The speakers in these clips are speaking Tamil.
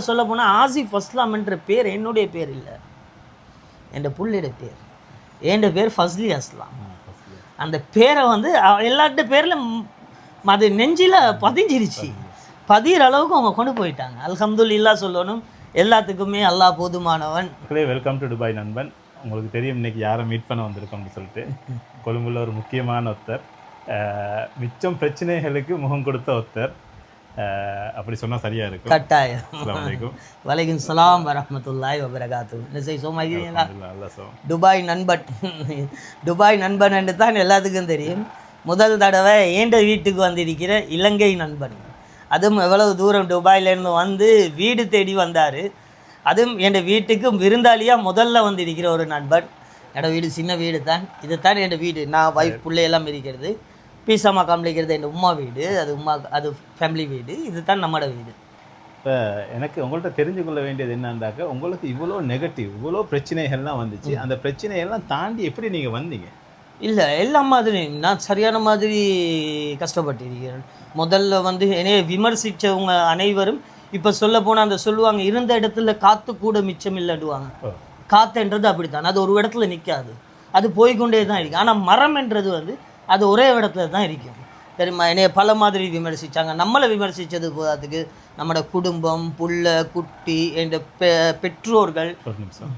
சொல்ல போனால் ஆசிஃப் அஸ்லாம் என்ற பேர் என்னுடைய பேர் இல்லை, என் புள்ளையோட பேர். என் பேர் ஃபஸ்லி அஸ்லாம். அந்த பேரை வந்து எல்லார்கிட்ட பேரில் அது நெஞ்சில் பதிஞ்சிருச்சு. பதிகிற அளவுக்கு அவங்க கொண்டு போயிட்டாங்க. அல்ஹம்துலில்லாஹ் சொல்லணும். எல்லாத்துக்குமே அல்லாஹ் போதுமானவன். வெல்கம் டு துபாய் நண்பன். உங்களுக்கு தெரியும் இன்னைக்கு யாரை மீட் பண்ண வந்திருக்கோம்னு சொல்லிட்டு. கொழும்புல ஒரு முக்கியமான ஒருத்தர், மிச்சம் பிரச்சனைகளுக்கு முகம் கொடுத்த ஒருத்தர், அப்படி சொன்னால் சரியாக இருக்கும். கட்டாயம். வலைக்கும் சலாம் வரஹ்மத்துல்லாஹி வபரகாத்து. நிசை சோமாகிறீங்களா? துபாய் நண்பன். துபாய் நண்பன் என்று தான் எல்லாத்துக்கும் தெரியும். முதல் தடவை ஏண்ட வீட்டுக்கு வந்திருக்கிற இலங்கை நண்பன். அதுவும் எவ்வளவு தூரம் துபாயிலேருந்து வந்து வீடு தேடி வந்தார். அதுவும் என் வீட்டுக்கு விருந்தாளியாக முதல்ல வந்திருக்கிற ஒரு நண்பன். என்னோடய வீடு சின்ன வீடு தான். இது தான் என் வீடு. நான் ஒய்ஃப் பிள்ளையெல்லாம் இருக்கிறது. பீசாமா காமிக்கிறது என் உமா வீடு. அது ஃபேமிலி வீடு. இது தான் நம்மளோட வீடு. இப்போ எனக்கு உங்கள்கிட்ட தெரிஞ்சு கொள்ள வேண்டியது என்னன்னாக்கா, உங்களுக்கு இவ்வளோ நெகட்டிவ், இவ்வளோ பிரச்சனைகள்லாம் வந்துச்சு. அந்த பிரச்சனையெல்லாம் தாண்டி எப்படி நீங்கள் வந்தீங்க? இல்லை, எல்லா மாதிரி நான் சரியான மாதிரி கஷ்டப்பட்டிருக்கிறேன். முதல்ல வந்து என்னைய விமர்சித்தவங்க அனைவரும் இப்போ சொல்ல போனால் அந்த சொல்லுவாங்க, இருந்த இடத்துல காற்று கூட மிச்சம் இல்லைடுவாங்க. காற்றுன்றது அப்படி தான், அது ஒரு இடத்துல நிற்காது, அது போய்கொண்டே தான் இருக்குது. ஆனால் மரம் என்றது வந்து அது ஒரே இடத்துல தான் இருக்கும். தெரியுமா? என்னைய பல மாதிரி விமர்சித்தாங்க. நம்மளை விமர்சித்தது போகிறதுக்கு நம்மளோட குடும்பம், புள்ள குட்டி, என் பெற்றோர்கள். ஒரு நிமிஷம்,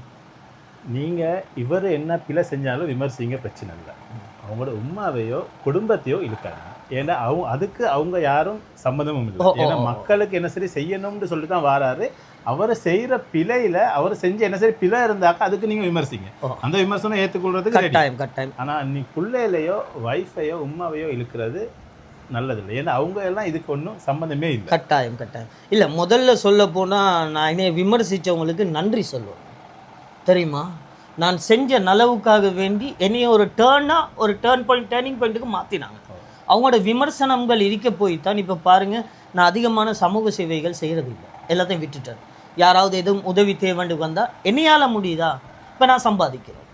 நீங்கள் இவர் என்ன பிழை செஞ்சாலும் விமர்சிங்க, பிரச்சனை இல்லை. அவங்களோட உம்மாவையோ குடும்பத்தையோ இருக்காங்க. ஏன்னா அதுக்கு அவங்க யாரும் சம்மந்தமும் இல்லை. ஏன்னா மக்களுக்கு என்ன சரி செய்யணும்னு சொல்லி தான் வாராரு. அவரை செய்கிற பிழையில் அவர் செஞ்ச என்ன சரி பிழை இருந்தாக்கா அதுக்கு நீங்கள் விமர்சிங்க. அந்த விமர்சனம் ஏற்றுக்கொள்றதுக்கு கட்டாயம். ஆனால் நீ பிள்ளையிலையோ ஒய்ஃபையோ உம்மாவையோ இழுக்கிறது நல்லதில்லை. ஏன்னா அவங்க எல்லாம் இதுக்கு ஒன்றும் சம்மந்தமே இல்லை. கட்டாயம். இல்லை, முதல்ல சொல்ல போனால் நான் என்னை விமர்சித்தவங்களுக்கு நன்றி சொல்லுவேன். தெரியுமா? நான் செஞ்ச நலவுக்காக வேண்டி என்னைய ஒரு டேர்னிங் பாயிண்ட்டுக்கு மாற்றினாங்க. அவங்களோட விமர்சனங்கள் இருக்க போய் தான் இப்போ பாருங்கள், நான் அதிகமான சமூக சேவைகள் செய்கிறது இல்லை, எல்லாத்தையும் விட்டுட்டேன். யாராவது எதுவும் உதவி தேவைன்னு வந்தால் என்னையால் முடியுதா? இப்போ நான் சம்பாதிக்கிறேன்,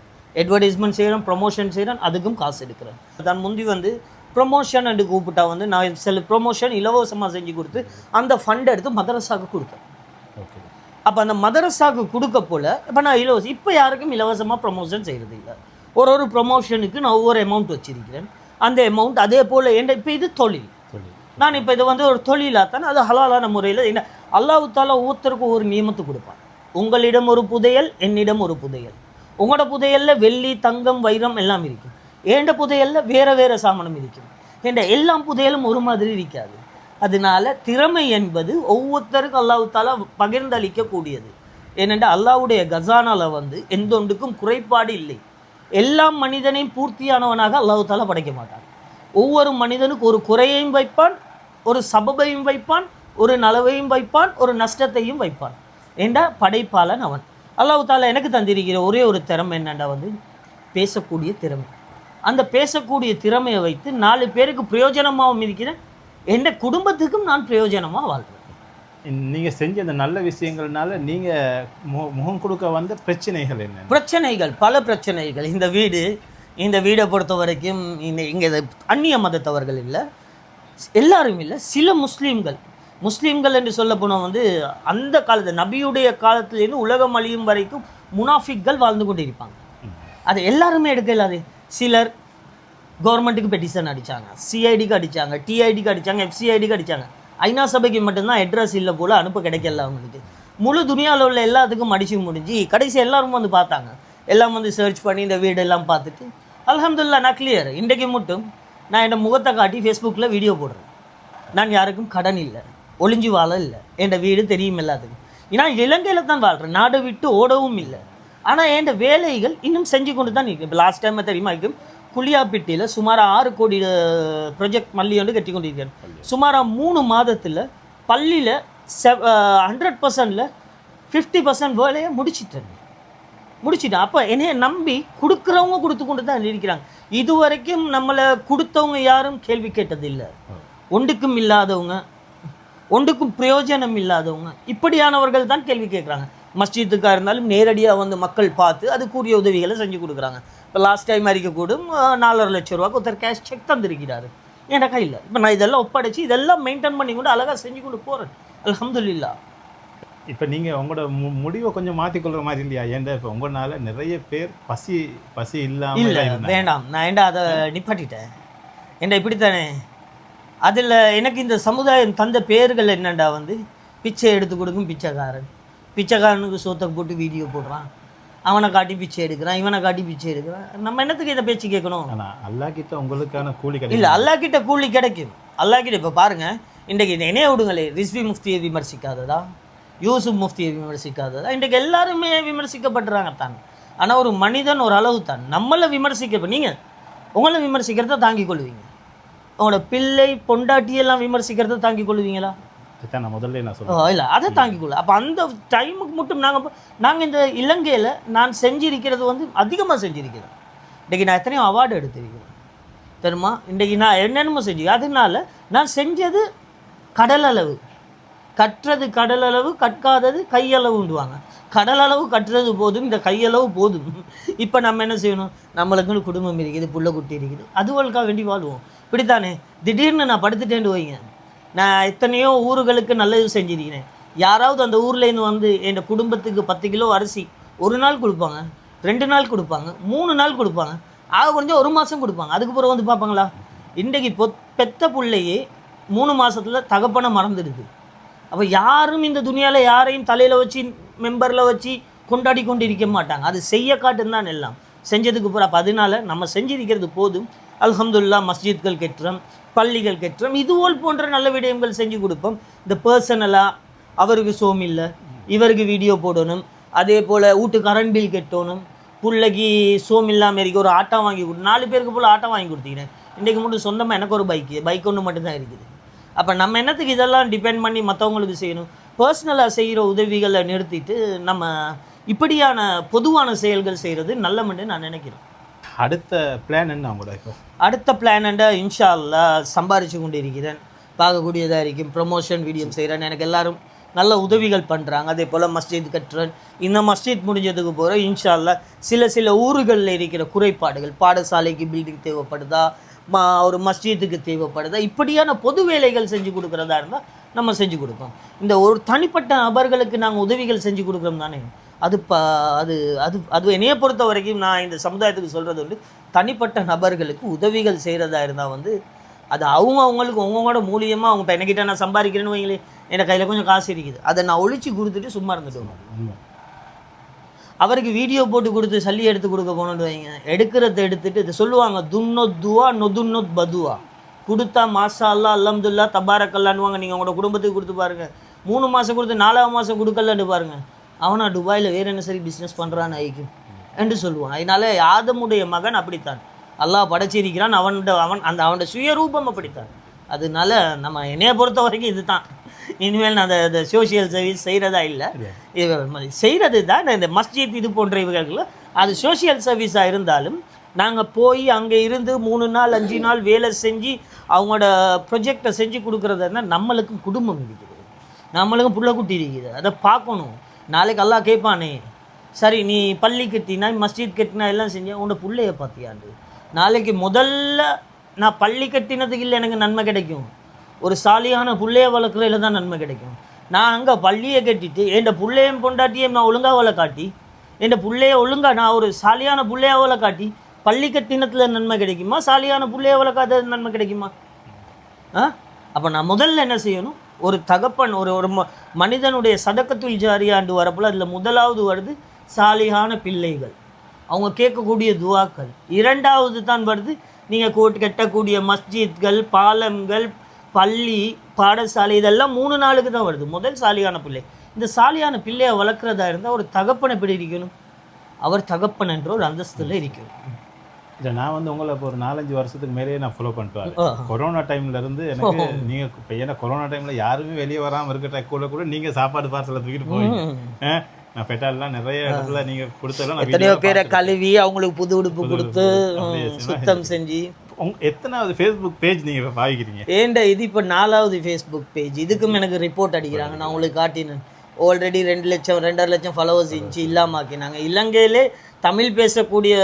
அட்வர்டைஸ்மெண்ட் செய்கிறேன், ப்ரொமோஷன் செய்கிறேன், அதுக்கும் காசு எடுக்கிறேன். தான் முந்தி வந்து ப்ரொமோஷன் என்று கூப்பிட்டா வந்து நான் சில ப்ரொமோஷன் இலவசமாக செஞ்சு கொடுத்து அந்த ஃபண்டை எடுத்து மதரசாவுக்கு கொடுத்தேன். ஓகே. அப்போ அந்த மதரசாவுக்கு கொடுக்க போல் இப்போ நான் இப்போ யாருக்கும் இலவசமாக ப்ரொமோஷன் செய்கிறது இல்லை. ஒரு ப்ரொமோஷனுக்கு நான் ஒவ்வொரு அமௌண்ட் வச்சிருக்கிறேன். அந்த அமௌண்ட் அதே போல் இப்போ இது தொழில். நான் இப்போ இதை வந்து ஒரு தொழிலாக தானே, அது ஹலாலான முறையில். என்ன அல்லாஹ் தாலா ஒவ்வொருத்தருக்கும் ஒரு நியமத்து கொடுப்பான். உங்களிடம் ஒரு புதையல், என்னிடம் ஒரு புதையல். உங்களோட புதையலில் வெள்ளி, தங்கம், வைரம் எல்லாம் இருக்கும். ஏண்ட புதையலில் வேறு சாமானம் இருக்கும். ஏண்ட எல்லா புதையலும் ஒரு மாதிரி இருக்காது. அதனால திறமை என்பது ஒவ்வொருத்தருக்கும் அல்லாஹ் தாலா பகிர்ந்தளிக்கக்கூடியது. ஏனென்றால் அல்லாஹ்வுடைய கசானால வந்து எந்த ஒன்றுக்கும் குறைபாடு இல்லை. எல்லா மனிதனையும் பூர்த்தியானவனாக அல்லாஹ் தாலா படைக்க மாட்டான். ஒவ்வொரு மனிதனுக்கு ஒரு குறையையும் வைப்பான், ஒரு சபபையும் வைப்பான், ஒரு நலவையும் வைப்பான், ஒரு நஷ்டத்தையும் வைப்பான். ஏண்டா படைப்பாளன் அவன். அல்லாஹ் தாலா எனக்கு தந்திருக்கிற ஒரே ஒரு திறமை என்னண்டா வந்து பேசக்கூடிய திறமை. அந்த பேசக்கூடிய திறமையை வைத்து 4 பேருக்கு பிரயோஜனமாகவும் இருக்கிறேன், என் குடும்பத்துக்கும் நான் பிரயோஜனமாக வாழ்கிறேன். நீங்கள் செஞ்ச அந்த நல்ல விஷயங்கள்னால நீங்கள் முகம் கொடுக்க வந்த பிரச்சனைகள் என்ன? பிரச்சனைகள், பல பிரச்சனைகள். இந்த வீடை பொறுத்த வரைக்கும் இங்கே அந்நிய மதத்தவர்கள் இல்லை, எல்லாரும் இல்லை, சில முஸ்லீம்கள் என்று சொல்ல போனால் வந்து அந்த காலத்து நபியுடைய காலத்திலேருந்து உலகம் அழியும் வரைக்கும் முனாஃபிக்கள் வாழ்ந்து கொண்டு இருப்பாங்க. அது எல்லாருமே எடுக்கலாது. சிலர் கவர்மெண்ட்டுக்கு பெட்டிஷன் அடித்தாங்க, சிஐடிக்கு அடித்தாங்க, டிஐடிக்கு அடித்தாங்க, எஃப்சிஐடிக்கு அடித்தாங்க. ஐநா சபைக்கு மட்டும்தான் அட்ரஸ் இல்லை போல் அனுப்ப கிடைக்கல அவங்களுக்கு. முழு துணியாவில் உள்ள எல்லாத்துக்கும் அடிச்சு முடிஞ்சு கடைசி எல்லாரும் வந்து பார்த்தாங்க. எல்லாம் வந்து சர்ச் பண்ணி இந்த வீடெல்லாம் பார்த்துட்டு அல்ஹம்துலில்லாஹ் நான் கிளியர். இன்றைக்கு மட்டும் நான் என் முகத்தை காட்டி ஃபேஸ்புக்கில் வீடியோ போடுறேன். நான் யாருக்கும் கடன் இல்லை, ஒளிஞ்சு வாழ இல்லை, என் வீடு தெரியும் எல்லாத்துக்கும். நான் இலங்கையில் தான் வாழ்கிறேன், நாடு விட்டு ஓடவும் இல்லை. ஆனால் என் வேலைகள் இன்னும் செஞ்சு கொண்டு தான் இருக்கு. இப்போ லாஸ்ட் டைம் தெரியுமா இருக்கும், குளியாப்பிட்டியில் சுமார் 6 கோடி ப்ரொஜெக்ட் மல்லி வந்து கட்டி கொண்டிருக்கிறேன். சுமார் 3 மாதத்தில் பள்ளியில் 100%ல் 50% வேலையை முடிச்சிட்டேன். அப்போ என்னைய நம்பி கொடுக்குறவங்க கொடுத்து கொண்டு தான் இருக்கிறாங்க. இதுவரைக்கும் நம்மளை கொடுத்தவங்க யாரும் கேள்வி கேட்டதில்லை. ஒன்றுக்கும் இல்லாதவங்க, ஒன்றுக்கும் பிரயோஜனம் இல்லாதவங்க, இப்படியானவர்கள் தான் கேள்வி கேட்குறாங்க. மஸ்ஜிதுக்காக இருந்தாலும் நேரடியாக வந்து மக்கள் பார்த்து அதுக்குரிய உதவிகளை செஞ்சு கொடுக்குறாங்க. இப்போ லாஸ்ட் டைம் அறிக்கக்கூடும் 4.5 லட்சம் ரூபாய்க்கு ஒருத்தர் கேஷ் செக் தந்திருக்கிறாரு என் கையில். இப்போ நான் இதெல்லாம் ஒப்படைச்சி இதெல்லாம் மெயின்டைன் பண்ணி கொண்டு அழகாக செஞ்சு கொண்டு போகிறேன். அல்ஹம்துலில்லாஹ். இப்போ நீங்கள் உங்களோட முடிவை கொஞ்சம் மாற்றிக்கொள்கிற மாதிரி இல்லையா? ஏன்டா இப்போ உங்களால் நிறைய பேர் பசி இல்லாமல் இல்லை வேண்டாம், நான் ஏண்டா அதை நிப்பாட்டிட்டேன். ஏண்டா இப்படித்தானே, அதில் எனக்கு இந்த சமுதாயம் தந்த பேர்கள் என்னண்டா வந்து பிச்சை எடுத்து கொடுக்கும் பிச்சைக்காரன். பிச்சைக்காரனுக்கு சோத்தை போட்டு வீடியோ போடுறான், அவனை காட்டி பிச்சை எடுக்கிறான், இவனை காட்டி பிச்சை எடுக்கிறான். நம்ம என்னத்துக்கு இதை பேச்சு கேட்கணும்? ஆனால் அல்லா கிட்ட உங்களுக்கான கூலி கிடைக்கும். இல்லை, அல்லா கிட்ட கூலி கிடைக்கும். அல்லா கிட்ட இப்போ பாருங்கள், இன்றைக்கு என்னைய விடுங்களே, ரிஸ்வி முஃப்தியை விமர்சிக்காததா, யூசுப் முஃப்தியை விமர்சிக்காததா, இன்றைக்கு எல்லாருமே விமர்சிக்கப்படுறாங்க தான். ஆனால் ஒரு மனிதன் ஒரு அளவு தான். நம்மளை விமர்சிக்க, இப்போ நீங்கள் உங்களை விமர்சிக்கிறத தாங்கிக் கொள்வீங்க, உங்களோட பிள்ளை பொண்டாட்டியெல்லாம் விமர்சிக்கிறத தாங்கிக் கொள்வீங்களா? நான் முதல்ல நான் சொல்லுவேன் இல்லை, அதை தாங்கிக்கொள்ள. அப்போ அந்த டைமுக்கு மட்டும் நாங்கள் இந்த இலங்கையில் நான் செஞ்சிருக்கிறது வந்து அதிகமாக செஞ்சிருக்கிறேன். இன்றைக்கி நான் எத்தனையோ அவார்டு எடுத்திருக்கிறேன் தெரியுமா? இன்றைக்கி நான் என்னென்னமோ செஞ்சு, அதனால நான் செஞ்சது கடல் அளவு, கற்றது கடல் அளவு, கற்காதது கையளவுண்டுவாங்க. கடல் அளவு கட்டுறது போதும், இந்த கையளவு போதும். இப்போ நம்ம என்ன செய்யணும்? நம்மளுக்குன்னு குடும்பம் இருக்குது, புள்ள குட்டி இருக்குது, அதுவளுக்காக வேண்டி வாழ்வோம். இப்படித்தானே திடீர்னு நான் படுத்துட்டேன்னு வைங்க, நான் எத்தனையோ ஊர்களுக்கு நல்லது செஞ்சிருக்கிறேன். யாராவது அந்த ஊர்லேருந்து வந்து என் குடும்பத்துக்கு 10 கிலோ அரிசி ஒரு நாள் கொடுப்பாங்க, 2 நாள் கொடுப்பாங்க, 3 நாள் கொடுப்பாங்க, ஆக கொஞ்சம் 1 மாதம் கொடுப்பாங்க. அதுக்கு பிறகு வந்து பார்ப்பாங்களா? இன்றைக்கு பெத்த பிள்ளையே 3 மாதத்தில் தகப்பனை மறந்துடுது. அப்போ யாரும் இந்த துணியால் யாரையும் தலையில் வச்சு மெம்பரில் வச்சு கொண்டாடி கொண்டு இருக்க மாட்டாங்க. அது செய்ய காட்டுந்தான் எல்லாம் செஞ்சதுக்கு பிறகு. அப்போ அதனால நம்ம செஞ்சிருக்கிறது போதும். அல்ஹம்துலில்லாஹ், மஸ்ஜித்கள் கட்டுறோம், பள்ளிகள் கட்டுறோம், இதுபோல் போன்ற நல்ல விடயங்கள் செஞ்சு கொடுப்போம். இந்த பர்சனலாக அவருக்கு சோம் இல்லை, இவருக்கு வீடியோ போடணும், அதே போல் வீட்டு கரண்ட் பில் கட்டணும், பிள்ளைக்கு சோம் இல்லாமல் இருக்க ஒரு ஆட்டோ வாங்கி கொடு, 4 பேருக்கு போல் ஆட்டோ வாங்கி கொடுத்துக்கிறேன். இன்றைக்கு மட்டும் சொந்தமாக எனக்கு ஒரு பைக் ஒன்று மட்டும்தான் இருக்குது. அப்போ நம்ம என்னத்துக்கு இதெல்லாம் டிபெண்ட் பண்ணி மற்றவங்களுக்கு செய்யணும்? பர்சனலாக செய்கிற உதவிகளை நிறுத்திட்டு நம்ம இப்படியான பொதுவான செயல்கள் செய்கிறது நல்லமென்று நான் நினைக்கிறேன். அடுத்த பிளான் என்ன உங்களோட? இப்போ அடுத்த பிளான் என்ன, இன்ஷா அல்லாஹ் சம்பாரித்து கொண்டு இருக்கிறேன், பார்க்கக்கூடியதாக இருக்கும். ப்ரொமோஷன் வீடியோ செய்கிறேன், எனக்கு எல்லோரும் நல்ல உதவிகள் பண்ணுறாங்க. அதே போல் மஸ்ஜித் கட்டுறேன். இந்த மஸ்ஜித் முடிஞ்சதுக்கு போகிற இன்ஷா அல்லாஹ் சில ஊர்களில் இருக்கிற குறைபாடுகள், பாடசாலைக்கு பில்டிங் தேவைப்படுதா, ஒரு மஸ்ஜித்துக்கு தேவைப்படுதா, இப்படியான பொது வேலைகள் செஞ்சு கொடுக்குறதா இருந்தால் நம்ம செஞ்சு கொடுப்போம். இந்த ஒரு தனிப்பட்ட நபர்களுக்கு நாங்கள் உதவிகள் செஞ்சு கொடுக்குறோம் தானே, அது அது அது அது என்னையை பொறுத்த வரைக்கும் நான் இந்த சமுதாயத்துக்கு சொல்கிறது வந்து, தனிப்பட்ட நபர்களுக்கு உதவிகள் செய்கிறதா இருந்தால் வந்து அது அவங்களுக்கு அவங்களோட மூலியமாக அவங்க இப்போ என்கிட்ட நான் சம்பாதிக்கிறேன்னு வைங்களே, என் கையில் கொஞ்சம் காசு இருக்குது, அதை நான் ஒழிச்சு கொடுத்துட்டு சும்மா இருந்துட்டு அவருக்கு வீடியோ போட்டு கொடுத்து சல்லி எடுத்து கொடுக்க போகணுன்னு வைங்க, எடுக்கிறத எடுத்துகிட்டு இதை சொல்லுவாங்க, துன்னொத்துவா நொதுன்னொத் பதுவா, கொடுத்தா மாஷா அல்லா அல்ஹம்துலில்லாஹ் தபாரக்கல்லான்னுவாங்க. நீங்கள் உங்களோட குடும்பத்துக்கு கொடுத்து பாருங்கள், 3 மாதம் கொடுத்து 4ஆவது மாதம் கொடுக்கலன்னு பாருங்கள், அவனா துபாயில் வேறு என்ன சரி பிஸ்னஸ் பண்ணுறான்னு ஐக்கும் என்று சொல்லுவான். அதனால ஆதமுடைய மகன் அப்படித்தான், அல்லாஹ் படைச்சிருக்கிறான், அவனோட சுயரூபம் அப்படித்தான். அதனால நம்ம என்னையை பொறுத்த வரைக்கும் இது தான். இனிமேல் நான் அந்த சோஷியல் சர்வீஸ் செய்கிறதா இல்லை, செய்கிறது தான் இந்த மஸ்ஜித் இது போன்ற இவர்கள். அது சோஷியல் சர்வீஸாக இருந்தாலும் நாங்கள் போய் அங்கே இருந்து 3 நாள் 5 நாள் வேலை செஞ்சு அவங்களோட ப்ரொஜெக்டை செஞ்சு கொடுக்குறதுனா நம்மளுக்கும் குடும்பம் இருக்குது, நம்மளுக்கும் புள்ள குட்டி இருக்குது, அதை பார்க்கணும். நாளைக்கு அல்லாஹ் கேட்பானே, சரி நீ பள்ளி கட்டினா மஸ்ஜித் கட்டினா எல்லாம் செஞ்சேன், உன்னோட பிள்ளைய பார்த்தியாண்டு. நாளைக்கு முதல்ல நான் பள்ளி கட்டினதுக்கு இல்லை எனக்கு நன்மை கிடைக்கும், ஒரு சாலியான பிள்ளைய வளர்க்குறதுல தான் நன்மை கிடைக்கும். நான் அங்கே பள்ளியை கட்டிட்டு என் பிள்ளையும் பொண்டாட்டியும் நான் ஒழுங்காக வளர்க்காட்டி, என் பிள்ளைய ஒழுங்காக நான் ஒரு சாலியான பிள்ளைய வளர்க்காட்டி பள்ளி கட்டினத்தில் நன்மை கிடைக்குமா, சாலியான பிள்ளைய வளர்க்காத நன்மை கிடைக்குமா? அப்போ நான் முதல்ல என்ன செய்யணும், ஒரு தகப்பன் ஒரு மனிதனுடைய சதக்கத்துல் ஜாரியாண்டு வரப்போல் அதில் முதலாவது வருது சாலியான பிள்ளைகள், அவங்க கேட்கக்கூடிய துவாக்கள். 2வது தான் வருது நீங்கள் கட்டக்கூடிய மஸ்ஜித்கள், பாலங்கள், பள்ளி, பாடசாலை, இதெல்லாம் 3 நாளுக்கு தான் வருது. முதல் சாலியான பிள்ளை. இந்த சாலியான பிள்ளையை வளர்க்குறதா இருந்தால் ஒரு தகப்பனை எப்படி இருக்கணும், அவர் தகப்பன் என்ற ஒரு அந்தஸ்தில் இருக்கணும். இல்லை, நான் வந்து உங்களை இப்போ ஒரு 4-5 வருஷத்துக்கு மேலேயே நான் ஃபாலோ பண்ணிட்டு வரேன். கொரோனா டைம்லேருந்து எனக்கு நீங்கள் இப்போ ஏன்னா கொரோனா டைமில் யாருமே வெளியே வராமல் இருக்கிற கூட நீங்கள் சாப்பாடு பார்சலை தூக்கிட்டு போய் நான் பெட்டாலாம் நிறைய இடத்துல நீங்கள் கொடுத்தெல்லாம் எத்தனையோ பேரை கழுவி அவங்களுக்கு புது உடுப்பு கொடுத்து சுத்தம் செஞ்சு. எத்தனாவது ஃபேஸ்புக் பேஜ் நீங்கள் பாவிக்கிறீங்க? ஏன்டா இது இப்போ 4வது ஃபேஸ்புக் பேஜ். இதுக்கும் எனக்கு ரிப்போர்ட் அடிக்கிறாங்க, நான் உங்களுக்கு காட்டினேன். ஆல்ரெடி 2 லட்சம் 2.5 லட்சம் ஃபாலோவர்ஸ் இருந்துச்சு, இல்லாமாக்கினாங்க. இலங்கையிலே தமிழ் பேசக்கூடிய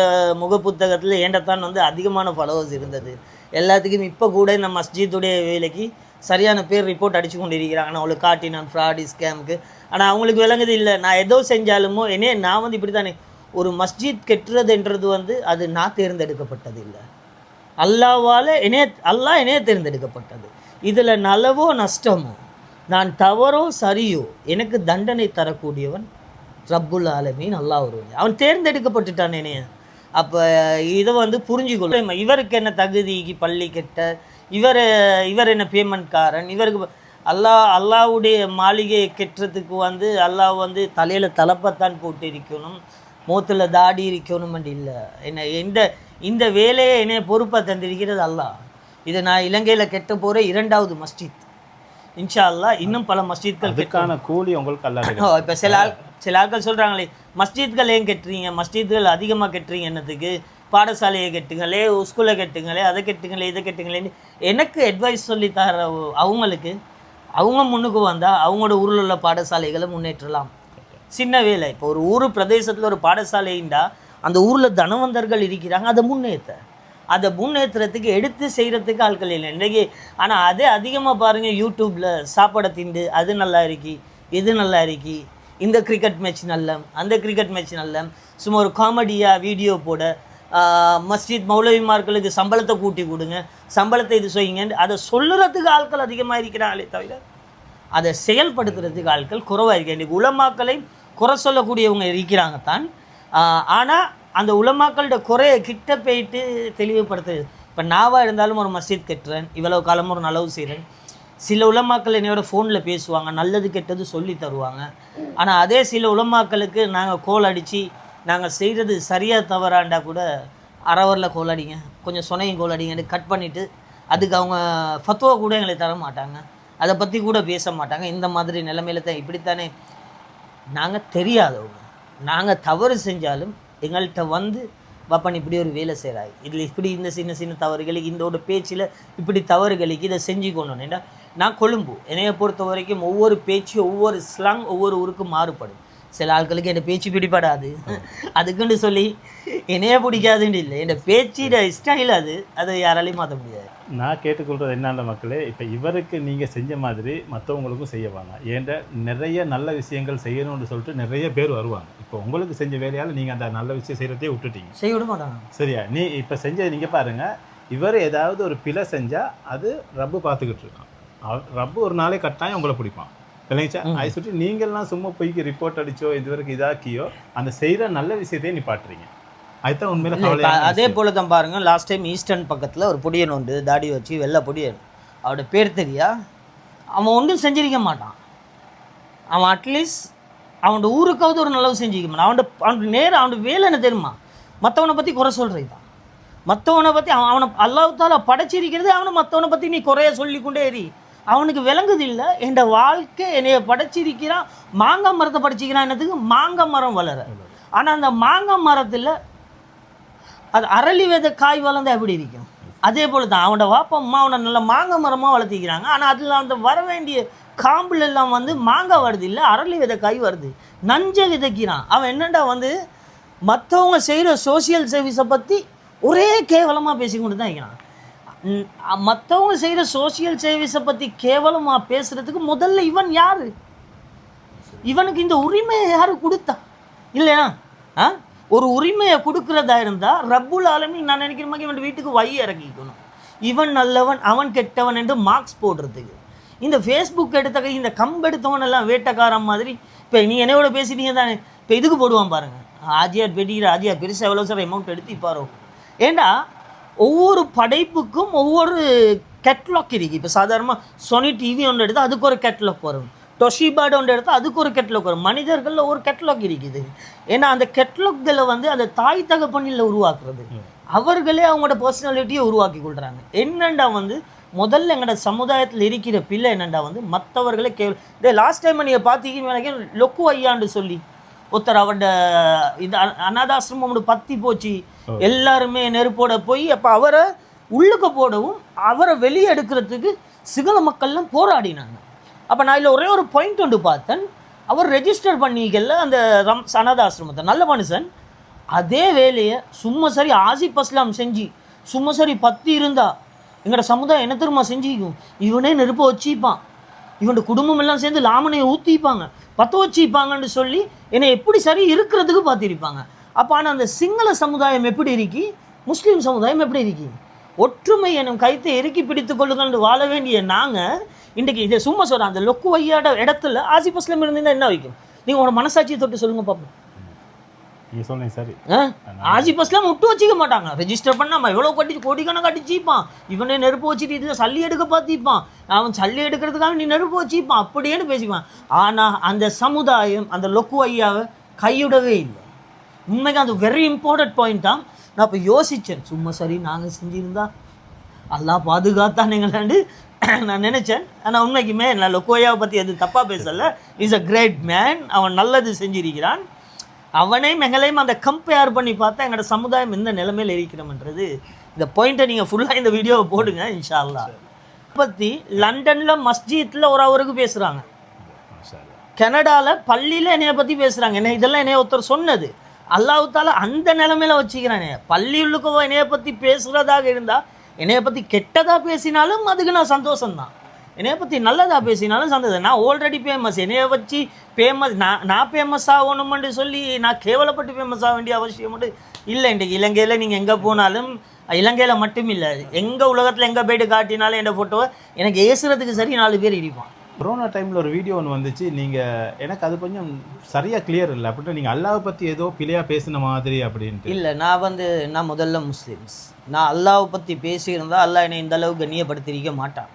முகப்புத்தகத்தில் ஏண்டத்தான் வந்து அதிகமான ஃபாலோவர்ஸ் இருந்தது எல்லாத்துக்கும். இப்போ கூட இந்த மஸ்ஜித்துடைய வேலைக்கு சரியான பேர் ரிப்போர்ட் அடித்து கொண்டு இருக்கிறாங்க. நான் அவளுக்கு காட்டினான் ஃப்ராடி ஸ்கேமுக்கு. ஆனால் அவங்களுக்கு விளங்குது இல்லை, நான் ஏதோ செஞ்சாலுமோ நான் வந்து இப்படி தானே. ஒரு மஸ்ஜித் கெட்டுறதுன்றது வந்து அது நான் தேர்ந்தெடுக்கப்பட்டது இல்லை, அல்லாவால் அல்லாஹ் தேர்ந்தெடுக்கப்பட்டது. இதில் நலவோ நஷ்டமோ, நான் தவறோ சரியோ, எனக்கு தண்டனை தரக்கூடியவன் ரப்புல் ஆலமீன் அல்லாஹ் ஒருவன். அவன் தேர்ந்தெடுக்கப்பட்டுட்டான் என்னைய. அப்போ இதை வந்து புரிஞ்சுக்கொள்ளும். இவருக்கு என்ன தகுதிக்கு பள்ளி கெட்ட, இவர் என்ன பேமெண்ட்காரன், இவருக்கு அல்லாவுடைய மாளிகையை கெட்டுறதுக்கு வந்து அல்லாஹ் வந்து தலையில் தலப்பத்தான் போட்டு இருக்கணும், மூத்தில் தாடி இருக்கணும் இல்லை. என்ன இந்த வேலையை என்னைய பொறுப்பாக தந்திருக்கிறது அல்லாஹ். இது நான் இலங்கையில் கெட்ட போகிற 2வது மஸ்ஜித். இன்ஷா அல்லாஹ் இன்னும் பல மஸ்ஜித்கள் அதுக்கான கூலி உங்களுக்கு அல்லாஹ். இப்போ சில ஆட்கள் சொல்கிறாங்களே, மஸ்ஜித்கள் ஏன் கெட்டுறீங்க, மஸ்ஜித்கள் அதிகமாக கெட்டுறீங்க, என்னத்துக்கு பாடசாலையை கெட்டுங்களே, ஸ்கூலை கெட்டுங்களே, அதை கெட்டுங்களே, இதை கெட்டுங்களேன்னு எனக்கு அட்வைஸ் சொல்லி தர அவங்களுக்கு, அவங்க முன்னுக்கு வந்தால் அவங்களோட ஊரில் உள்ள பாடசாலைகளை முன்னேற்றலாம். சின்ன வேலை. இப்போ ஒரு ஊர் பிரதேசத்தில் ஒரு பாடசாலைண்டா அந்த ஊரில் தனவந்தர்கள் இருக்கிறாங்க, அதை முன்னேற்றத்துக்கு எடுத்து செய்கிறதுக்கு ஆட்கள் இல்லை இன்றைக்கி. ஆனால் அதே அதிகமாக பாருங்கள், யூடியூப்பில் சாப்பாடை திண்டு அது நல்லா இருக்கி, இது நல்லா இருக்கி, இந்த கிரிக்கெட் மேட்ச் நல்ல, அந்த கிரிக்கெட் மேட்ச் நல்ல, சும்மா ஒரு காமெடியாக வீடியோ போட, மஸ்ஜித் மௌலவிமார்களுக்கு சம்பளத்தை கூட்டி கொடுங்க, சம்பளத்தை இது செய்யுங்க, அதை சொல்லுறதுக்கு ஆட்கள் அதிகமாக இருக்கிறாங்களே தவிர அதை செயல்படுத்துறதுக்கு ஆட்கள் குறைவாக இருக்கு. இன்றைக்கி உலமாக்களை குறை சொல்லக்கூடியவங்க இருக்கிறாங்க தான், ஆனால் அந்த உலமாக்களோட குறைய கிட்ட போயிட்டு தெளிவுபடுத்துறது. இப்போ நாவாக இருந்தாலும் ஒரு மஸ்ஜித் கட்டுறேன், இவ்வளவு காலமும் ஒரு நலவு செய்கிறேன், சில உலமாக்கள் என்னோட ஃபோனில் பேசுவாங்க, நல்லது கெட்டது சொல்லி தருவாங்க. ஆனால் அதே சில உலமாக்களுக்கு நாங்கள் கோல் அடித்து நாங்கள் செய்கிறது சரியாக தவறாண்டா கூட அரவரில் கோல் அடிங்க, கொஞ்சம் சொனையும் கோல் அடிங்கன்னு கட் பண்ணிவிட்டு அதுக்கு அவங்க ஃபத்துவா கூட எங்களை தர மாட்டாங்க, அதை பற்றி கூட பேச மாட்டாங்க. இந்த மாதிரி நிலைமையில தான் இப்படித்தானே நாங்கள் தெரியாதவங்க, நாங்கள் தவறு செஞ்சாலும் எங்கள்கிட்ட வந்து பாப்பன் இப்படி ஒரு வேலை செய்கிறாய், இதில் இப்படி இந்த சின்ன சின்ன தவறுகளுக்கு, இதோட பேச்சில் இப்படி தவறுகளுக்கு இதை செஞ்சு கொண்டோம். ஏன்னா நான் கொழும்பு, என்னையை பொறுத்த வரைக்கும் ஒவ்வொரு பேச்சும் ஒவ்வொரு ஸ்லாங் ஒவ்வொரு ஊருக்கும் மாறுபடும். சில ஆட்களுக்கு என் பேச்சு பிடிப்படாது, அதுக்குன்னு சொல்லி என்னைய பிடிக்காதுன்னு இல்லை, என் பேச்சிட ஸ்டைல் அது யாராலையும் மாற்ற முடியாது. நான் கேட்டுக்கொள்கிறது என்னென்ன மக்களே, இப்போ இவருக்கு நீங்கள் செஞ்ச மாதிரி மற்றவங்களுக்கும் செய்யவாங்க. ஏன்ட நிறைய நல்ல விஷயங்கள் செய்யணும்னு சொல்லிட்டு நிறைய பேர் வருவாங்க. இப்போ உங்களுக்கு செஞ்ச வேலையால் நீங்கள் அந்த நல்ல விஷயம் செய்கிறதே விட்டுட்டீங்க, செய்ய விட மாட்டாங்க. சரியா? நீ இப்போ செஞ்சது நீங்கள் பாருங்கள், இவர் ஏதாவது ஒரு பிழை செஞ்சால் அது ரப்பு பார்த்துக்கிட்டு இருக்கான். ரப்பு ஒரு நாளே கட்டாயம் உங்களை பிடிப்பான், இல்லைங்கச்சா? அதை சுற்றி நீங்கள்லாம் சும்மா போய்க்கு ரிப்போர்ட் அடிச்சோ இதுவரைக்கும் இதாக்கியோ அந்த செய்கிற நல்ல விஷயத்தையே நீ பாட்டுறீங்க. அதுதான் உண்மையில. அதே போல தான் பாருங்கள், லாஸ்ட் டைம் ஈஸ்டர்ன் பக்கத்தில் ஒரு பொடியன் உண்டு, தாடி வச்சு வெள்ளை பொடியன், அவனோட பேர் தெரியா, அவன் ஒன்றும் செஞ்சிருக்க மாட்டான். அவன் அட்லீஸ்ட் அவனோட ஊருக்காவது ஒரு நல்லது செஞ்சுக்க மாட்டான். அவனுக்கு நேரம் அவனுக்கு வேலை என்ன தெரியுமா, மற்றவனை பற்றி குறை சொல்கிறது தான். மற்றவனை பற்றி அவனை அல்லாஹ்தாலா படைச்சிருக்கிறது, அவனை மற்றவனை பற்றி நீ குறைய சொல்லிக்கொண்டே எரி. அவனுக்கு விளங்குது இல்லை, என் வாழ்க்கை என்னைய படைச்சிருக்கிறான், மாங்காய் மரத்தை படைச்சிக்கிறான், என்னத்துக்கு மாங்காய் மரம் வளர. ஆனால் அந்த மாங்காய் மரத்தில் அது அரளி வித காய் வளர்ந்தால் எப்படி இருக்கும், அதே போல் தான் அவனோட வாப்பா அம்மா அவனை நல்ல மாங்காய் மரமாக வளர்த்திக்கிறாங்க. ஆனால் அதில் அந்த வர வேண்டிய காம்பில் எல்லாம் வந்து மாங்காய் வருது இல்லை, அரளி வித காய் வருது, நஞ்சை விதைக்கிறான். அவன் என்னடா வந்து மற்றவங்க செய்கிற சோசியல் சர்வீஸை பற்றி ஒரே கேவலமாக பேசிக்கொண்டு தான் இருக்கிறான். மற்றவங்க செய்கிற சோசியல் சர்வீஸை பற்றி கேவலமாக பேசுகிறதுக்கு முதல்ல இவன் யார், இவனுக்கு இந்த உரிமையை யார் கொடுத்தா? இல்லையா? ஒரு உரிமையை கொடுக்குறதா இருந்தால் ரப்புல் ஆலமீன் நான் நினைக்கிற மாதிரி இவன் வீட்டுக்கு வை இறக்கிக்கணும். இவன் நல்லவன் அவன் கெட்டவன் என்று மார்க்ஸ் போடுறதுக்கு இந்த ஃபேஸ்புக் எடுத்த இந்த கம்பு எடுத்தவன் எல்லாம் வேட்டைக்காரன் மாதிரி. இப்போ நீ என்னையோட பேசிட்டீங்க தானே, இப்போ இதுக்கு போடுவான் பாருங்கள், ஆஜியார் பெட்டிக்கிற ஆஜியார் பெருசாக எவ்வளோ சார் அமௌண்ட் எடுத்து இப்பாரோ. ஏண்டா ஒவ்வொரு படைப்புக்கும் ஒவ்வொரு கேட்லாக் இருக்குது. இப்போ சாதாரணமாக சோனி டிவி ஒன்று எடுத்தால் அதுக்கு ஒரு கேட்லாக் வரும், டொஷிபாடு ஒன்று எடுத்தால் அதுக்கு ஒரு கேட்லாக் வரும். மனிதர்களில் ஒரு கேட்லாக் இருக்குது. ஏன்னா அந்த கேட்லாக்களை வந்து அந்த தாய் தகப்பனில் உருவாக்குறது, அவர்களே அவங்களோட பர்சனாலிட்டியை உருவாக்கி கொள்கிறாங்க. என்னண்டா வந்து முதல்ல எங்களோட சமுதாயத்தில் இருக்கிற பிள்ளை என்னண்டா வந்து மற்றவர்களே லாஸ்ட் டைம் நீங்கள் பார்த்தீங்கன்னா லொக்கு ஐயாண்டு சொல்லி ஒருத்தர் அவரோட இது அநாதாசிரமம் பற்றி போச்சு, எல்லாருமே நெருப்போட போய் அப்போ அவரை உள்ளுக்க போடவும் அவரை வெளியே எடுக்கிறதுக்கு சிங்கள மக்கள்லாம் போராடினாங்க. அப்போ நான் இதில் ஒரே ஒரு பாயிண்ட் ஒன்று பார்த்தேன், அவர் ரெஜிஸ்டர் பண்ணிக்கல அந்த அநாதாசிரமத்தை, நல்ல மனுஷன். அதே வேலையை சும்மா சரி ஆசிப் அஸ்லாம் செஞ்சு சும்மா சரி 10 இருந்தால் எங்களோட சமுதாயம் என்ன தெரியுமா செஞ்சிக்கும், இவனே நெருப்பை வச்சிப்பான், இவனோட குடும்பம் எல்லாம் சேர்ந்து லாமனையை ஊற்றிப்பாங்க, பற்ற வச்சிப்பாங்கன்னு சொல்லி என்னை எப்படி சரி இருக்கிறதுக்கு பார்த்திருப்பாங்க. அப்போ ஆனால் அந்த சிங்கள சமுதாயம் எப்படி இருக்கி, முஸ்லீம் சமுதாயம் எப்படி இருக்கி, ஒற்றுமை எனும் கைத்தை இறுக்கி பிடித்து கொள்ளுங்கன்னு வாழ வேண்டிய நாங்கள் இன்றைக்கி இதை சும்மா சொல்கிறேன். அந்த லொக்கு வையாட இடத்துல ஆசிப் அஸ்லம் இருந்தீங்கன்னா என்ன வைக்கும்? நீங்கள் உங்களோட மனசாட்சியை தொட்டு சொல்லுங்கள் பார்ப்போம். நீங்கள் சொல்லுங்க சரி. ஆசிப் அஸ்லாம் விட்டு வச்சிக்க மாட்டாங்க, ரெஜிஸ்டர் பண்ணாமல் எவ்வளோ கட்டி கோடிக்கணக்காக அடிச்சிப்பான், இவனே நெருப்பு வச்சுட்டு இதில் சல்லி எடுக்க பார்த்திப்பான், அவன் சல்லி எடுக்கிறதுக்காக நீ நெருப்பு வச்சிப்பான் அப்படியேன்னு பேசிப்பான். ஆனால் அந்த சமுதாயம் அந்த லொக்கு ஐயாவை கைவிடவே இல்லை. உண்மைக்கு அது வெரி இம்பார்ட்டன்ட் பாயிண்ட் தான். நான் இப்போ யோசித்தேன், சும்மா சரி நாங்கள் செஞ்சுருந்தா அல்லா பாதுகாத்தான் எங்களாண்டு நான் நினச்சேன். ஆனால் உண்மைக்குமே நான் லொக்கோயாவை பற்றி எது தப்பாக பேசலை. இஸ் அ கிரேட் மேன், அவன் நல்லது செஞ்சிருக்கிறான். அவனையும் எங்களையும் அந்த கம்பேர் பண்ணி பார்த்தா எங்களோட சமுதாயம் எந்த நிலைமையில் இருக்கிறோம்ன்றது இந்த பாயிண்ட்டை நீங்கள் ஃபுல்லாக இந்த வீடியோவை போடுங்க இன்ஷா அல்லாஹ். பற்றி லண்டனில் மஸ்ஜித்தில் ஒரு அவருக்கு பேசுகிறாங்க, கனடாவில் பள்ளியில் என்னையை பற்றி பேசுகிறாங்க. என்ன இதெல்லாம் என்னைய ஒருத்தர் சொன்னது, அல்லாஹ் தாலா அந்த நிலைமையில் வச்சுக்கிறானே. பள்ளியுள்ளுக்கோ என்னையை பற்றி பேசுகிறதாக இருந்தால், என்னையை பற்றி கெட்டதாக பேசினாலும் அதுக்கு நான் சந்தோஷம்தான், என்னையை பற்றி நல்லதாக பேசினாலும் சந்தோஷம். நான் ஆல்ரெடி ஃபேமஸ், என்னையை வச்சு ஃபேமஸ் நான் ஃபேமஸ் ஆகணுமென்று சொல்லி நான் கேவலப்பட்டு ஃபேமஸ் ஆக வேண்டிய அவசியம் மட்டும் இல்லை. இன்றைக்கு இலங்கையில் நீங்கள் எங்கே போனாலும், இலங்கையில் மட்டும் இல்லை எங்கே உலகத்தில் எங்கே போய்ட்டு காட்டினாலும் என் ஃபோட்டோவை எனக்கு ஏசுறதுக்கு சரி 4 பேர் இடிப்பான். கொரோனா டைமில் ஒரு வீடியோ ஒன்று வந்துச்சு, நீங்கள் எனக்கு அது கொஞ்சம் சரியாக கிளியர் இல்லை அப்படின்ட்டு நீங்கள் அல்லாவை பற்றி ஏதோ பிழையாக பேசின மாதிரி அப்படின்ட்டு. இல்லை, நான் முதல்ல முஸ்லீம்ஸ், நான் அல்லாவை பற்றி பேசியிருந்தால் அல்லாஹ் என்னை இந்த அளவு கண்ணியப்படுத்திருக்க மாட்டான்.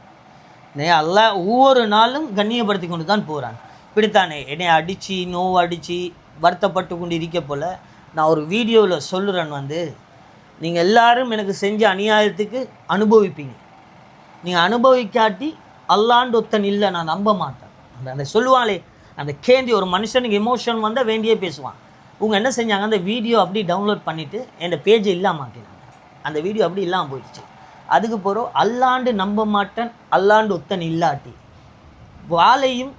அல்லாஹ் ஒவ்வொரு நாளும் கண்ணியப்படுத்தி கொண்டு தான் போகிறான். இப்படித்தானே என்னை அடித்து நோவு அடித்து வருத்தப்பட்டு கொண்டு இருக்க போல் நான் ஒரு வீடியோவில் சொல்லுறேன், நீங்கள் எல்லாரும் எனக்கு செஞ்ச அநியாயத்துக்கு அனுபவிப்பீங்க, நீங்கள் அனுபவிக்காட்டி அல்லாண்டு ஒத்தன் இல்லை நான் நம்ப மாட்டேன். அந்த சொல்லுவாங்களே அந்த கேந்தி, ஒரு மனுஷனுக்கு எமோஷன் வந்தால் வேண்டியே பேசுவான். இவங்க என்ன செஞ்சாங்க, அந்த வீடியோ அப்படி டவுன்லோட் பண்ணிவிட்டு என் பேஜை இல்லாமல் ஆக்கினாங்க. அந்த வீடியோ அப்படி இல்லாமல் போயிடுச்சு. அதுக்கு போகிறோம் அல்லாண்டு நம்ப மாட்டேன், அல்லாண்டு ஒத்தன் இல்லாட்டி வாழையும்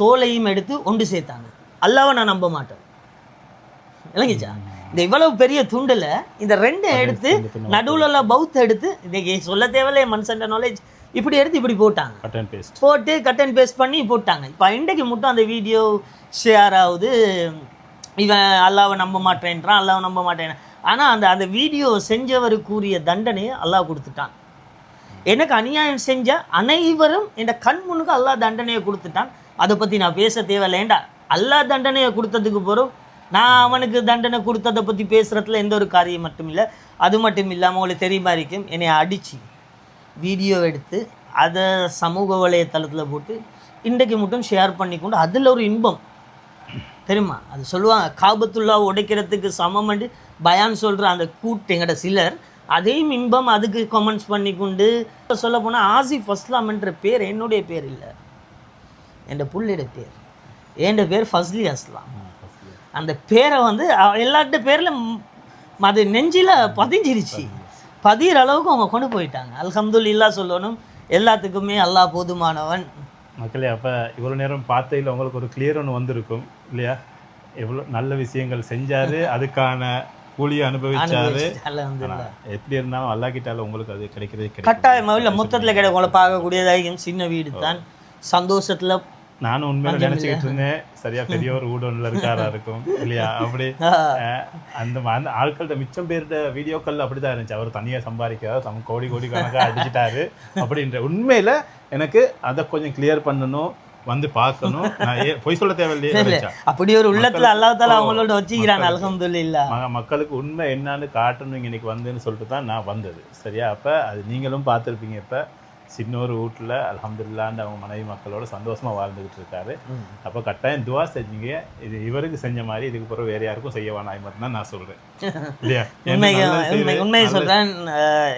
தோலையும் எடுத்து ஒன்று சேர்த்தாங்க. அல்லாவை நான் நம்ப மாட்டேன் இல்லைங்கச்சா. இந்த இவ்வளவு பெரிய துண்டில் இந்த 2 எடுத்து நடுவில் பௌத்த எடுத்து இன்றைக்கி சொல்ல தேவையில்லை, மனுஷன் நாலேஜ் இப்படி எடுத்து இப்படி போட்டாங்க, போட்டு கட் அண்ட் பேஸ்ட் பண்ணி போட்டாங்க. இப்போ இன்றைக்கு மட்டும் அந்த வீடியோ ஷேர் ஆகுது, இவன் அல்லாவை நம்ப மாட்டேன்றான், அல்லாவை நம்ப மாட்டேன். ஆனால் அந்த வீடியோ செஞ்சவருக்குரிய தண்டனையை அல்லாஹ் கொடுத்துட்டான். எனக்கு அநியாயம் செஞ்ச அனைவரும் என் கண் முன்னுக்கு அல்லாஹ் தண்டனையை கொடுத்துட்டான். அதை பற்றி நான் பேச தேவையில்லைண்டா. அல்லாஹ் தண்டனையை கொடுத்ததுக்கு போகிறோம், நான் அவனுக்கு தண்டனை கொடுத்ததை பற்றி பேசுகிறதுல எந்த ஒரு காரியம் மட்டும் இல்லை. அது மட்டும் இல்லாமல் உங்களுக்கு தெரியுமா இருக்கும், என்னை அடித்து வீடியோ எடுத்து அதை சமூக வலைத்தளத்தில் போட்டு இன்றைக்கு மட்டும் ஷேர் பண்ணிக்கொண்டு அதில் ஒரு இன்பம் தெரியுமா. அது சொல்லுவாங்க காபத்துல்லா உடைக்கிறதுக்கு சமம்ண்டு பயான் சொல்கிற அந்த கூட்டு எங்கட சிலர் அதையும் இன்பம் அதுக்கு கமெண்ட்ஸ் பண்ணிக்கொண்டு. சொல்ல போனால் ஆசிஃப் அஸ்லாம் என்ற பேர் என்னுடைய பேர் இல்லை, என் புள்ளையோட பேர். என் பேர் ஃபஸ்லி அஸ்லாம். அந்த பேரை எல்லார்ட்ட பேரில் அது நெஞ்சில் பதிஞ்சிருச்சு, பதிகிற அளவுக்கு அவங்க கொண்டு போயிட்டாங்க. அல்ஹம்துலில்லாஹ் சொல்லணும், எல்லாத்துக்குமே அல்லாஹ் போதுமானவன். மக்களே, அப்போ இவ்வளோ நேரம் பார்த்ததில் உங்களுக்கு ஒரு கிளியர் ஒன்று வந்திருக்கும் இல்லையா? எவ்வளோ நல்ல விஷயங்கள் செஞ்சாரு, அதுக்கான கூலியை அனுபவிச்சாரு. எப்படி இருந்தாலும் அல்லா கிட்டால உங்களுக்கு அது கிடைக்கிறது கட்டாயம் இல்லை, மொத்தத்தில் கிடைக்கும். உங்களை பார்க்கக்கூடியதாக சின்ன வீடு தான், சந்தோஷத்தில் நானும் உண்மையில நினைச்சுக்கிட்டு இருந்தேன், சரியா பெரிய ஒரு ஊடகம்ல இருக்காரா இருக்கும் இல்லையா? அப்படி அந்த ஆட்கள்கிட்ட மிச்சம் பேருட வீடியோக்கள் அப்படிதான் இருந்துச்சு. அவர் தனியாக சம்பாதிக்கிறார், கோடி கணக்காக அடிச்சிட்டாரு அப்படின்ற. உண்மையில எனக்கு அதை கொஞ்சம் கிளியர் பண்ணணும், வந்து பார்க்கணும். நான் பொய் சொல்ல தேவையில்லையே, அப்படி ஒரு உள்ளத்துல அல்லாஹ் தஆலா அவங்களோட வச்சுக்கிறான். அல்ஹம்துலில்லாஹ் மக்களுக்கு உண்மை என்னன்னு காட்டணும் இன்னைக்கு வந்துன்னு சொல்லிட்டு தான் நான் வந்தது. சரியா? அப்போ அது நீங்களும் பார்த்துருப்பீங்க. இப்போ சின்ன ஒரு வீட்டில் அல்ஹம்துலில்லாஹ்னு அவங்க மனைவி மக்களோட சந்தோஷமாக வாழ்ந்துக்கிட்டு இருக்காரு. அப்போ கட்டாயம் துவா செஞ்சீங்க, இது இவருக்கு செஞ்ச மாதிரி இதுக்கு பிறகு வேறு யாருக்கும் செய்ய வேணாம் மட்டும்தான் நான் சொல்கிறேன் இல்லையா? உண்மையை சொல்கிறேன்.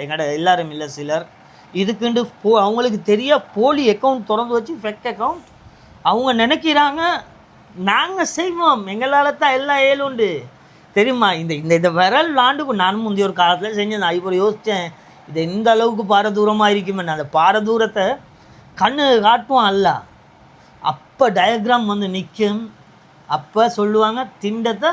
எங்கள்ட எல்லாரும் இல்லை, சிலர் இதுக்குண்டு அவங்களுக்கு தெரிய போலி அக்கௌண்ட் திறந்து வச்சு ஃபேக் அக்கௌண்ட் அவங்க நினைக்கிறாங்க நாங்கள் செய்வோம், எங்களால் தான் எல்லாம் ஏழுண்டு தெரியுமா. இந்த விரல் ஆண்டுக்கு நானும் முந்தைய ஒரு காலத்தில் செஞ்சேன். நான் இப்போ யோசித்தேன், இது எந்த அளவுக்கு பாரதூரமாக இருக்குமே. அந்த பாரதூரத்தை கண்ணு காட்டுவான் அல்ல, அப்போ டயக்ராம் நிற்கும். அப்போ சொல்லுவாங்க திண்டத்தை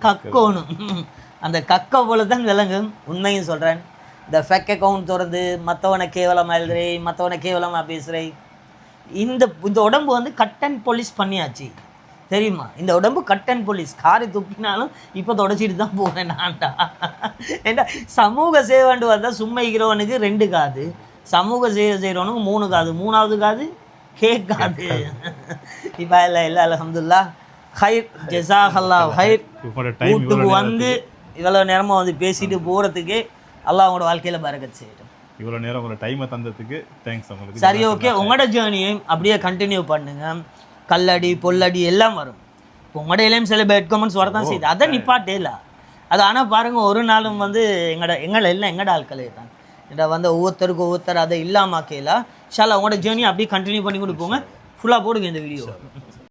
கக்கணும், அந்த கக்க போல தான் விளங்கும். உண்மையும் சொல்கிறேன், இந்த ஃபேக் அக்கௌண்ட் திறந்து மற்றவனை கேவலமாக எழுதுறே, மற்றவனை கேவலமாக பேசுகிறே. இந்த இந்த உடம்பு வந்து கட் அண்ட் பாலிஷ் பண்ணியாச்சு தெரியுமா? இந்த உடம்பு கட் அண்ட் பாலிஷ். காரை துப்பினாலும் இப்போ தொடச்சிட்டு தான் போவேன் நான்டா. ஏண்டா சமூக சேவைண்டு வந்தால் சும்மா இருக்கிறவனுக்கு 2 காது, சமூக சேவை செய்கிறவனுக்கு 3 காது, 3வது காது கேட்காது. இப்போ இல்லை இல்லை அல்ஹம்துலில்லாஹ் ஹைர் ஜஸாக்கல்லாஹ் ஹைர். வீட்டுக்கு வந்து இவ்வளோ நேரமாக வந்து பேசிட்டு போகிறதுக்கே அல்லாஹ் அவங்களோட வாழ்க்கையில் பரக்கத் செய்யட்டும். இவ்வளோ நேரம் உங்களோட டைமை தந்ததுக்கு தேங்க்ஸ் உங்களுக்கு. சரி, ஓகே. உங்களோட ஜேர்னியையும் அப்படியே கண்டினியூ பண்ணுங்க. கல்லடி பொல்லடி எல்லாம் வரும். இப்போ உங்களோட இலையும் சில பேட் கமெண்ட்ஸ் வரதான் செய்யுது, அதை நிப்பாட்டே இல்லை அது. ஆனால் பாருங்கள், ஒரு நாளும் வந்து எங்களை எல்லாம் எங்கட ஆட்களே தான் இதை வந்து ஒவ்வொருத்தருக்கு அதை இல்லாமல் கேளா. ஷாலா உங்களோட ஜேர்னி அப்படியே கண்டினியூ பண்ணி கொண்டு போங்க. ஃபுல்லாக போடுங்க இந்த வீடியோ.